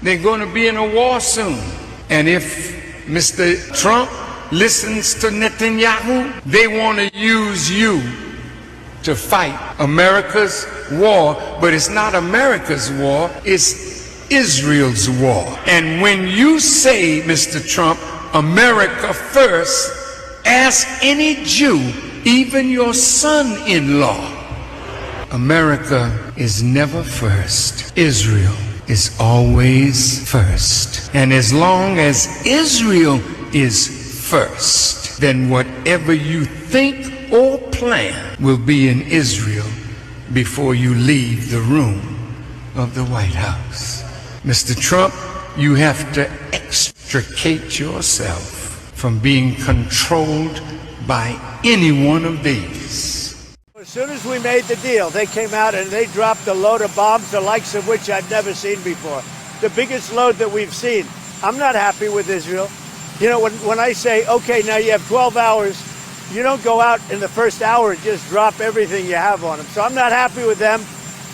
They're going to be in a war soon. And if Mr. Trump listens to Netanyahu, they want to use you to fight America's war. But it's not America's war, it's Israel's war. And when you say, Mr. Trump, America first, ask any Jew, even your son-in-law. America is never first. Israel is always first. And as long as Israel is first, then whatever you think or plan will be in Israel before you leave the room of the White House. Mr. Trump, you have to extricate yourself from being controlled by any one of these. As soon as we made the deal, they came out and they dropped a load of bombs, the likes of which I'd never seen before. The biggest load that we've seen. I'm not happy with Israel. You know, when I say, okay, now you have 12 hours, you don't go out in the first hour and just drop everything you have on them. So I'm not happy with them.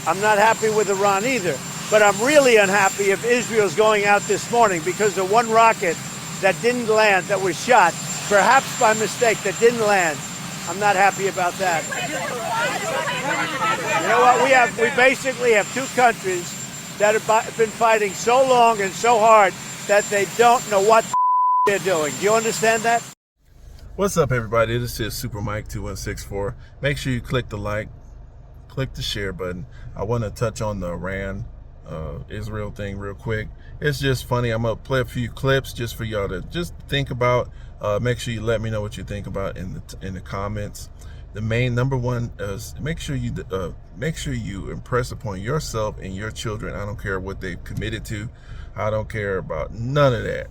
I'm not happy with Iran either. But I'm really unhappy if Israel's going out this morning because the one rocket that didn't land, that was shot, perhaps by mistake, that didn't land. I'm not happy about that. You know what? We basically have two countries that have been fighting so long and so hard that they don't know what they're doing. Do you understand that? What's up, everybody? This is Super Mike 2164. Make sure you click the like, click the share button. I want to touch on the Iran Israel thing real quick. It's just funny. I'm gonna play a few clips just for y'all to just think about. Make sure you let me know what you think about in the comments. The main number one is make sure you impress upon yourself and your children. I don't care what they've committed to. I don't care about none of that.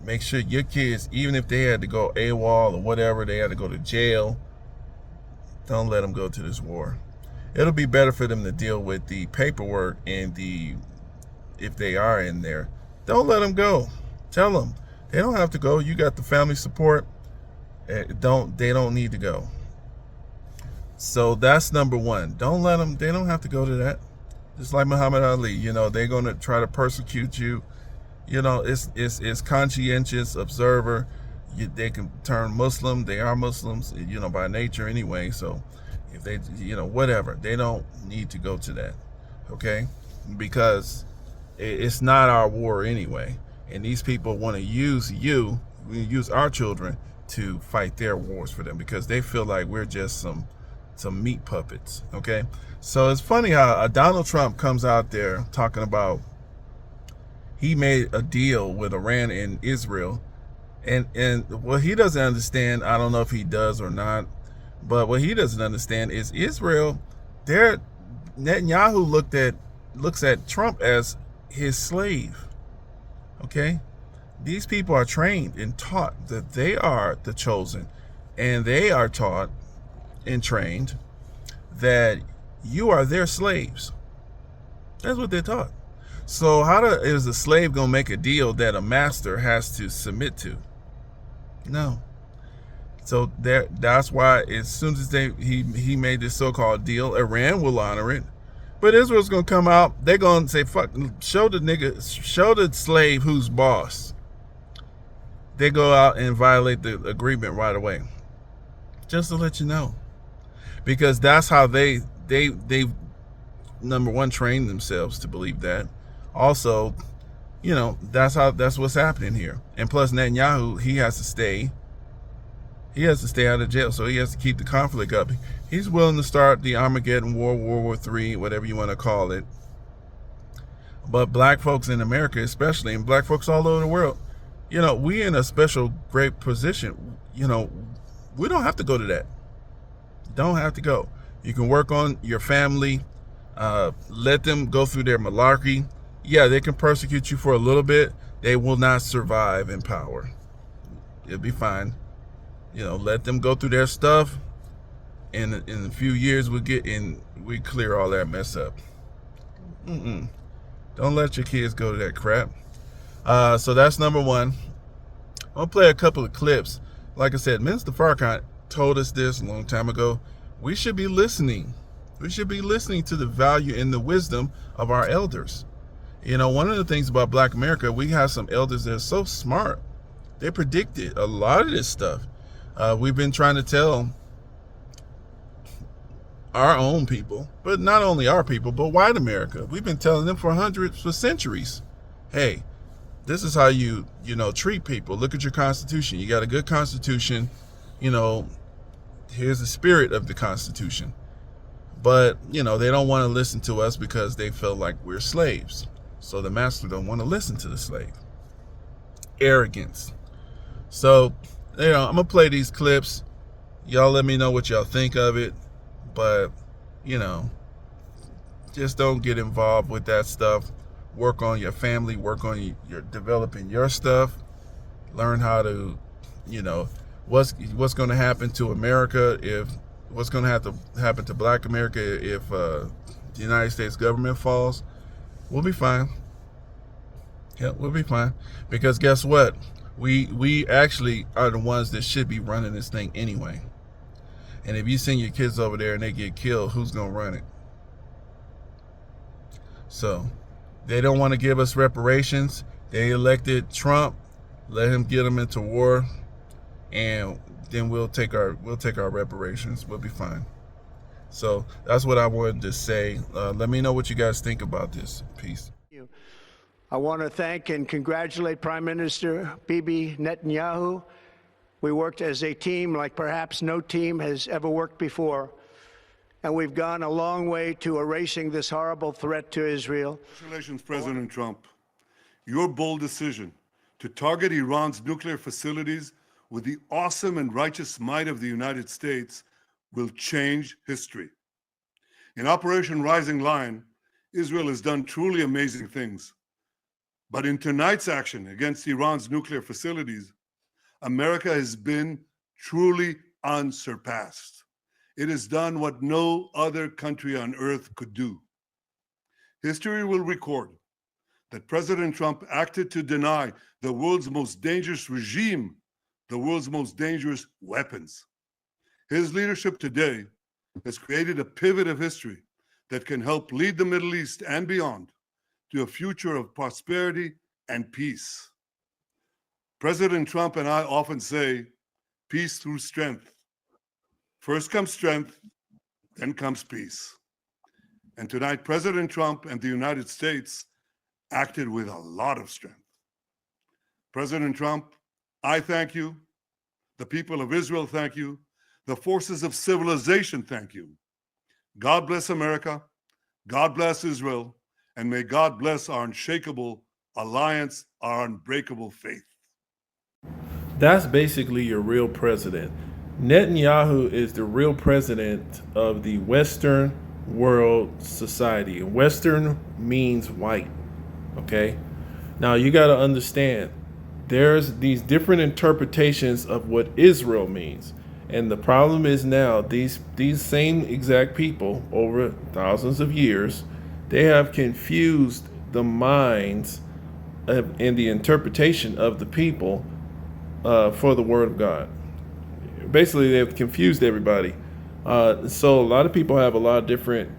Make sure your kids, even if they had to go AWOL or whatever, they had to go to jail, don't let them go to this war. It'll be better for them to deal with the paperwork and if they are in there. Don't let them go. Tell them they don't have to go. You got the family support. They don't need to go. So that's number one. Don't let them. They don't have to go to that. Just like Muhammad Ali, you know, they're going to try to persecute you. You know, it's conscientious observer. They can turn Muslim. They are Muslims, you know, by nature anyway. So if they, you know, whatever, they don't need to go to that. Okay, because it's not our war anyway. And these people want to use our children to fight their wars for them because they feel like we're just some meat puppets. Okay, so it's funny how Donald Trump comes out there talking about he made a deal with Iran and Israel, and what he doesn't understand, I don't know if he does or not, but what he doesn't understand is Israel, Netanyahu looks at Trump as his slave. Okay, these people are trained and taught that they are the chosen, and they are taught and trained that you are their slaves. That's what they're taught. So is a slave gonna make a deal that a master has to submit to? No. So that's why as soon as he made this so-called deal, Iran will honor it. But Israel's gonna come out, they're gonna say, fuck, show the slave who's boss. They go out and violate the agreement right away. Just to let you know. Because that's how they number one, train themselves to believe that. Also, you know, that's what's happening here. And plus Netanyahu, he has to stay out of jail, so he has to keep the conflict up. He's willing to start the Armageddon War, World War III, whatever you want to call it. But black folks in America especially, and black folks all over the world, you know, we in a special great position. You know, we don't have to go to that. Don't have to go. You can work on your family, let them go through their malarkey. Yeah, they can persecute you for a little bit. They will not survive in power. It'll be fine. You know, let them go through their stuff. And in a few years, we clear all that mess up. Don't let your kids go to that crap. So that's number one. I'll play a couple of clips. Like I said, Minister Farrakhan told us this a long time ago. We should be listening. We should be listening to the value and the wisdom of our elders. You know, one of the things about Black America, we have some elders that are so smart. They predicted a lot of this stuff. We've been trying to tell our own people, but not only our people, but white America. We've been telling them for centuries. Hey, this is how you treat people. Look at your Constitution. You got a good Constitution. You know, here's the spirit of the Constitution. But, you know, they don't want to listen to us because they feel like we're slaves. So the master don't want to listen to the slave. Arrogance. So, you know, I'm going to play these clips. Y'all let me know what y'all think of it. But, you know, just don't get involved with that stuff. Work on your family. Work on your developing your stuff. Learn how to, you know, what's going to happen to America what's going to happen to Black America if the United States government falls. We'll be fine. Yeah, we'll be fine. Because guess what? We actually are the ones that should be running this thing anyway. And if you send your kids over there and they get killed, who's going to run it? So they don't want to give us reparations. They elected Trump. Let him get them into war. And then we'll take our reparations. We'll be fine. So that's what I wanted to say. Let me know what you guys think about this. Peace. I want to thank and congratulate Prime Minister Bibi Netanyahu. We worked as a team like perhaps no team has ever worked before. And we've gone a long way to erasing this horrible threat to Israel. Congratulations, President Trump. Your bold decision to target Iran's nuclear facilities with the awesome and righteous might of the United States will change history. In Operation Rising Lion, Israel has done truly amazing things. But in tonight's action against Iran's nuclear facilities, America has been truly unsurpassed. It has done what no other country on earth could do. History will record that President Trump acted to deny the world's most dangerous regime the world's most dangerous weapons. His leadership today has created a pivot of history that can help lead the Middle East and beyond to a future of prosperity and peace. President Trump and I often say, peace through strength. First comes strength, then comes peace. And tonight, President Trump and the United States acted with a lot of strength. President Trump, I thank you. The people of Israel thank you. The forces of civilization thank you. God bless America. God bless Israel. And may God bless our unshakable alliance, our unbreakable faith. That's basically your real president. Netanyahu is the real president of the Western world society. Western means white. Okay? Now you got to understand, there's these different interpretations of what Israel means. And the problem is now these same exact people over thousands of years, they have confused the minds and the interpretation of the people for the word of God. Basically, they've confused everybody. So a lot of people have a lot of different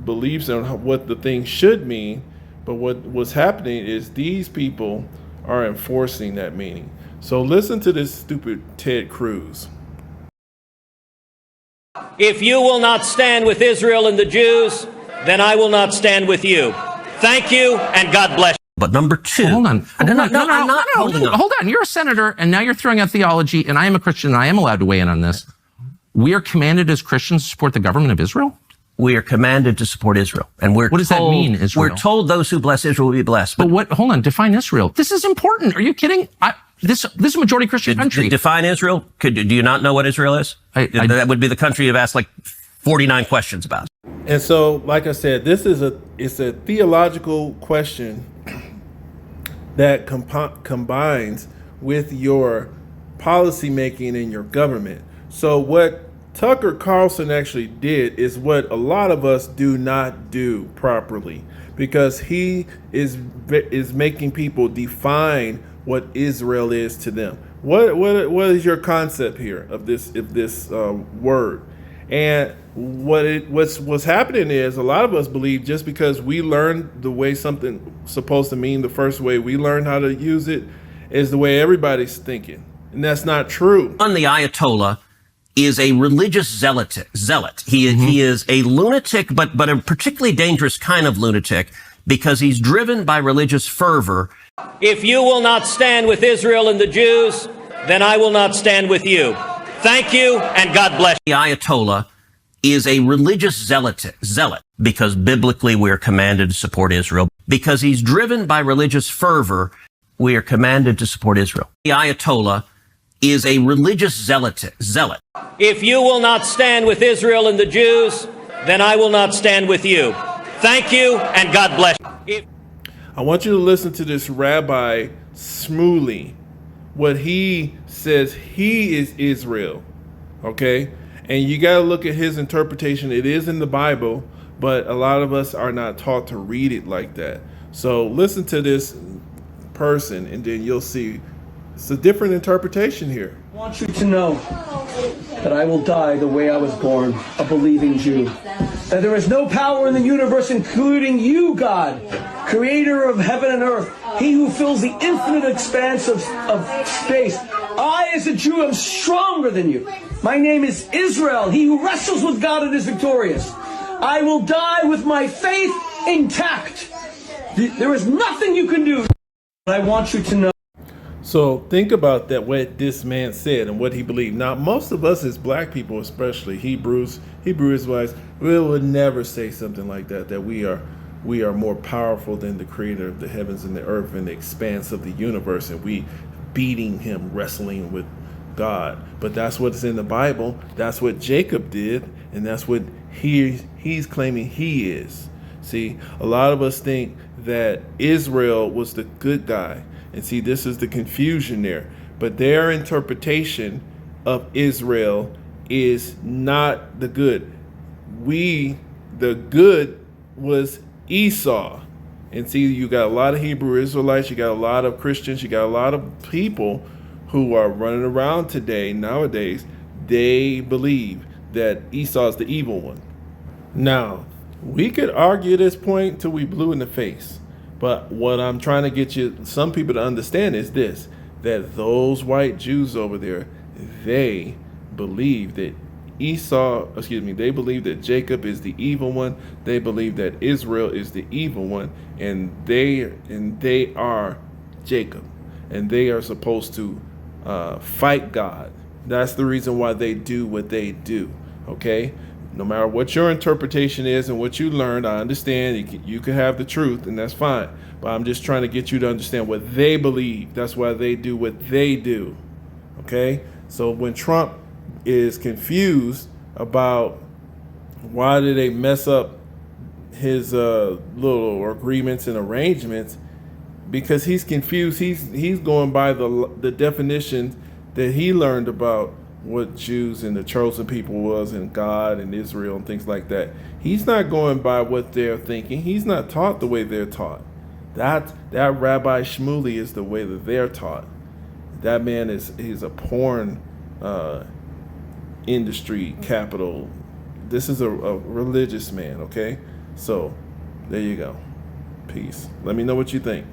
beliefs on what the thing should mean. But what's happening is these people are enforcing that meaning. So listen to this stupid Ted Cruz. If you will not stand with Israel and the Jews, then I will not stand with you. Thank you, and God bless you. But number two... Hold on. Hold on. You're a senator, and now you're throwing out theology, and I am a Christian, and I am allowed to weigh in on this. We are commanded as Christians to support the government of Israel? We are commanded to support Israel. And what does that mean, Israel? We're told those who bless Israel will be blessed. But hold on, define Israel. This is important. Are you kidding? This is a majority Christian country. Define Israel? Do you not know what Israel is? That would be the country you've asked like 49 questions about. And so, like I said, it's a theological question that combines with your policy making in your government. So what Tucker Carlson actually did is what a lot of us do not do properly, because he is making people define what Israel is to them. What is your concept here of this word? And what's happening is a lot of us believe just because we learned the way something supposed to mean the first way we learned how to use it is the way everybody's thinking. And that's not true. The Ayatollah is a religious zealot. He is a lunatic, but a particularly dangerous kind of lunatic because he's driven by religious fervor. If you will not stand with Israel and the Jews, then I will not stand with you. Thank you, and God bless you. The Ayatollah is a religious zealot because biblically we are commanded to support Israel. Because he's driven by religious fervor, we are commanded to support Israel. The Ayatollah is a religious zealot. If you will not stand with Israel and the Jews, then I will not stand with you. Thank you, and God bless you. I want you to listen to this Rabbi Shmuley, what he says he is Israel, okay? And you got to look at his interpretation. It is in the Bible, but a lot of us are not taught to read it like that. So listen to this person, and then you'll see it's a different interpretation here. I want you to know that I will die the way I was born, a believing Jew. That there is no power in the universe, including you, God, creator of heaven and earth, he who fills the infinite expanse of space. I, as a Jew, am stronger than you. My name is Israel, he who wrestles with God and is victorious. I will die with my faith intact. There is nothing you can do. I want you to know. So think about that, what this man said and what he believed. Now, most of us as black people, especially Hebrew Israelites, we would never say something like that, that we are more powerful than the creator of the heavens and the earth and the expanse of the universe, and we beating him, wrestling with God. But that's what's in the Bible. That's what Jacob did, and that's what he's claiming he is. See, a lot of us think that Israel was the good guy. And see, this is the confusion there. But their interpretation of Israel is not the good. The good was Esau. And see, you got a lot of Hebrew Israelites, you got a lot of Christians, you got a lot of people who are running around today, nowadays, they believe that Esau is the evil one. Now, we could argue this point till we blue in the face. But what I'm trying to get some people to understand is this, that those white Jews over there, they believe that they believe that Jacob is the evil one. They believe that Israel is the evil one, and they are Jacob, and they are supposed to fight God. That's the reason why they do what they do, okay? No matter what your interpretation is and what you learned, I understand you can have the truth, and that's fine. But I'm just trying to get you to understand what they believe. That's why they do what they do. Okay? So when Trump is confused about why did they mess up his little agreements and arrangements, because he's confused. He's going by the definition that he learned about what Jews and the chosen people was, and God and Israel and things like that. He's not going by what they're thinking. He's not taught the way they're taught. That Rabbi Shmuley is the way that they're taught. That man he's a porn industry capital. This is a religious man, okay? So there you go. Peace. Let me know what you think.